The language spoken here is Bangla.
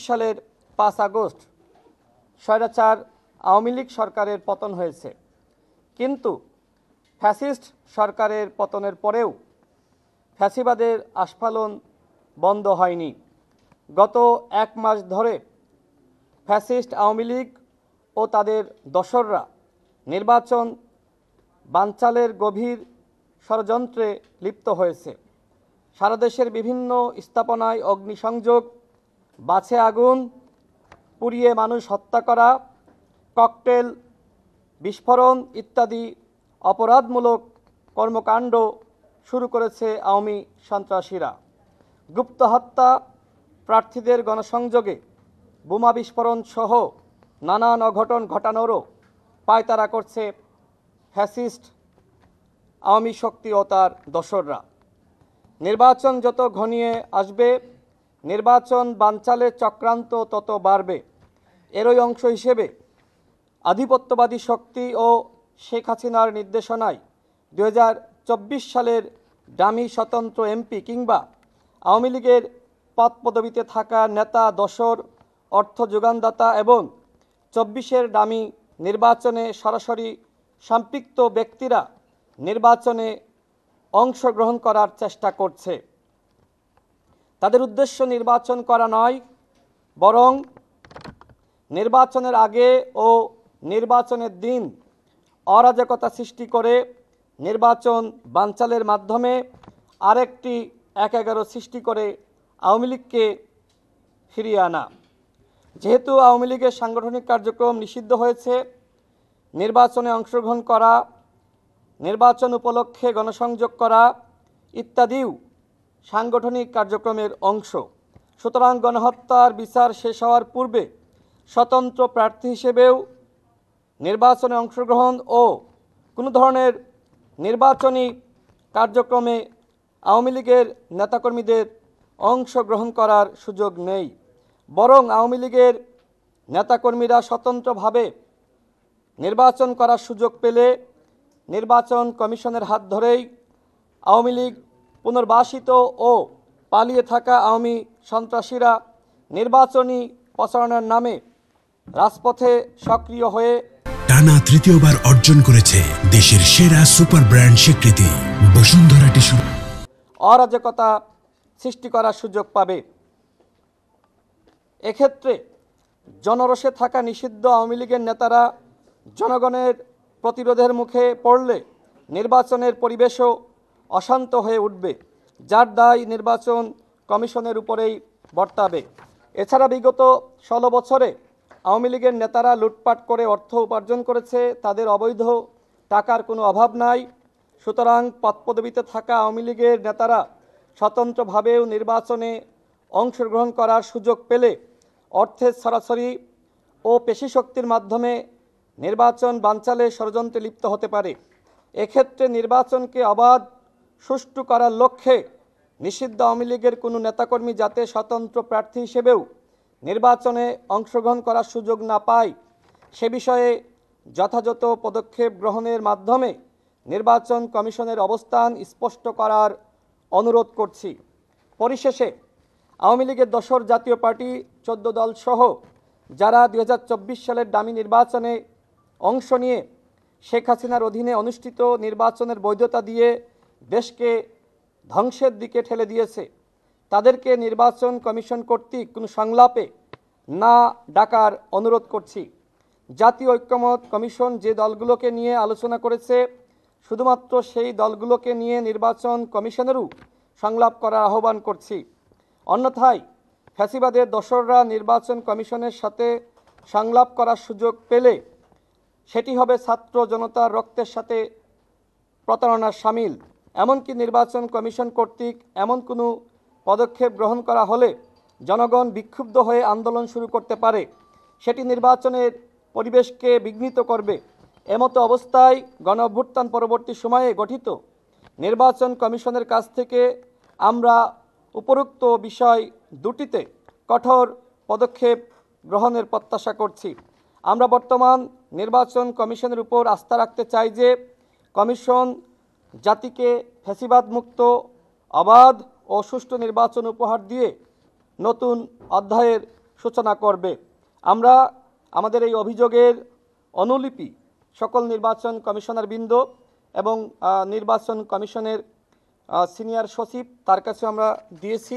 সালের 5 আগস্ট স্বৈরাচার আওয়ামী লীগ সরকারের পতন হয়েছে, কিন্তু ফ্যাসিস্ট সরকারের পতনের পরেও ফ্যাসিবাদের আস্ফালন বন্ধ হয়নি। গত 1 মাস ধরে ফ্যাসিস্ট আওয়ামী লীগ ও তাদের দোসররা নির্বাচন বানচালের গভীর ষড়যন্ত্রে লিপ্ত হয়েছে। সারা দেশের বিভিন্ন স্থাপনায় অগ্নিসংযোগ, বাছে আগুন, পুড়িয়ে মানুষ হত্যা করা, ককটেল বিস্ফোরণ ইত্যাদি অপরাধমূলক কর্মকাণ্ড শুরু করেছে আওয়ামী সন্ত্রাসীরা। গুপ্ত হত্যা, প্রার্থীদের গণসংযোগে বোমা বিস্ফোরণ সহ নানান অঘটন ঘটানোরও পায়তারা করছে ফ্যাসিস্ট আওয়ামী শক্তি ও তার দোসররা। নির্বাচন যত ঘনিয়ে আসবে, নির্বাচন বানচালের চক্রান্ত তত বাড়বে। এরই অংশ হিসেবে আধিপত্যবাদী শক্তি ও শেখ হাসিনার নির্দেশনায় 2024 সালের ডামি স্বতন্ত্র এমপি কিংবা আওয়ামী লীগের পদপদবিতে থাকা নেতা, দোসর, অর্থ যোগানদাতা এবং 24-এর ডামি নির্বাচনে সরাসরি সম্পৃক্ত ব্যক্তিরা নির্বাচনে অংশগ্রহণ করার চেষ্টা করছে। তাদের উদ্দেশ্য নির্বাচন করা নয়, বরং নির্বাচনের আগে ও নির্বাচনের দিন অরাজকতা সৃষ্টি করে নির্বাচন বানচালের মাধ্যমে আরেকটি 1-11 সৃষ্টি করে আওয়ামী লীগকে ফিরিয়ে আনা। যেহেতু আওয়ামী লীগের সাংগঠনিক কার্যক্রম নিষিদ্ধ হয়েছে, নির্বাচনে অংশগ্রহণ করা, নির্বাচন উপলক্ষে গণসংযোগ করা ইত্যাদিও সাংগঠনিক কার্যক্রমের অংশ। সুতরাং গণহত্যার বিচার শেষ হওয়ার পূর্বে স্বতন্ত্র প্রার্থী হিসেবেও নির্বাচনে অংশগ্রহণ ও কোনো ধরনের নির্বাচনী কার্যক্রমে আওয়ামী লীগের নেতাকর্মীদের অংশগ্রহণ করার সুযোগ নেই। বরং আওয়ামী লীগের নেতাকর্মীরা স্বতন্ত্রভাবে নির্বাচন করার সুযোগ পেলে নির্বাচন কমিশনের হাত ধরেই আওয়ামী লীগ পুনর্বাসিত ও পালিয়ে থাকা আওয়ামী সন্ত্রাসীরা নির্বাচনী প্রচারণার নামে রাজপথে সক্রিয় হয়ে টানা তৃতীয়বার অর্জন করেছে দেশের সেরা সুপার ব্র্যান্ড স্বীকৃতি বসুন্ধরা টিস্যু। অরাজকতা সৃষ্টি করার সুযোগ পাবে। এক্ষেত্রে জনরোষে থাকা নিষিদ্ধ আওয়ামী লীগের নেতারা জনগণের প্রতিরোধের মুখে পড়লে নির্বাচনের পরিবেশও অশান্ত হয়ে উঠবে, যার দায় নির্বাচন কমিশনের উপরেই বর্তাবে। এছাড়া বিগত 16 বছরে আওয়ামী লীগের নেতারা লুটপাট করে অর্থ উপার্জন করেছে, তাদের অবৈধ টাকার কোনো অভাব নাই। সুতরাং পদপদবিতে থাকা আওয়ামী লীগের নেতারা স্বতন্ত্রভাবেও নির্বাচনে অংশগ্রহণ করার সুযোগ পেলে অর্থের সরাসরি ও পেশিশক্তির মাধ্যমে নির্বাচন বানচালে ষড়যন্ত্রে লিপ্ত হতে পারে। এক্ষেত্রে নির্বাচনকে অবাধ সুষ্ঠু করার লক্ষ্যে নিষিদ্ধ আওয়ামী লীগের কোনো নেতাকর্মী যাতে স্বতন্ত্র প্রার্থী হিসেবেও নির্বাচনে অংশগ্রহণ করার সুযোগ না পায়, সে বিষয়ে যথাযথ পদক্ষেপ গ্রহণের মাধ্যমে নির্বাচন কমিশনের অবস্থান স্পষ্ট করার অনুরোধ করছি। পরিশেষে আওয়ামী লীগের দোসর জাতীয় পার্টি 14 দল সহ যারা 2024 সালের ডামি নির্বাচনে অংশ নিয়ে শেখ হাসিনার অধীনে অনুষ্ঠিত নির্বাচনের বৈধতা দিয়ে দেশকে ধ্বংসের দিকে ঠেলে দিয়েছে, তাদেরকে নির্বাচন কমিশন কর্তৃক কোনো সংলাপে না ডাকার অনুরোধ করছি। জাতীয় ঐক্যমত কমিশন যে দলগুলোকে নিয়ে আলোচনা করেছে, শুধুমাত্র সেই দলগুলোকে নিয়ে নির্বাচন কমিশনেরও সংলাপ করার আহ্বান করছি। অন্যথায় ফ্যাসিবাদের দোসররা নির্বাচন কমিশনের সাথে সংলাপ করার সুযোগ পেলে সেটি হবে ছাত্র জনতার রক্তের সাথে প্রতারণার শামিল। এমনকি নির্বাচন কমিশন কর্তৃক এমন কোনো পদক্ষেপ গ্রহণ করা হলে জনগণ বিক্ষুব্ধ হয়ে আন্দোলন শুরু করতে পারে, সেটি নির্বাচনের পরিবেশকে বিঘ্নিত করবে। এমতো অবস্থায় গণঅভ্যুত্থান পরবর্তী সময়ে গঠিত নির্বাচন কমিশনের কাছ থেকে আমরা উপরোক্ত বিষয় দুটিতে কঠোর পদক্ষেপ গ্রহণের প্রত্যাশা করছি। আমরা বর্তমান নির্বাচন কমিশনের উপর আস্থা রাখতে চাই যে কমিশন জাতিকে ফ্যাসিবাদ মুক্ত, অবাধ ও সুষ্ঠু নির্বাচন উপহার দিয়ে নতুন অধ্যায়ের সূচনা করবে। আমরা আমাদের এই অভিযোগের অনুলিপি সকল নির্বাচন কমিশনারবৃন্দ এবং নির্বাচন কমিশনের সিনিয়র সচিব তার কাছে আমরা দিয়েছি।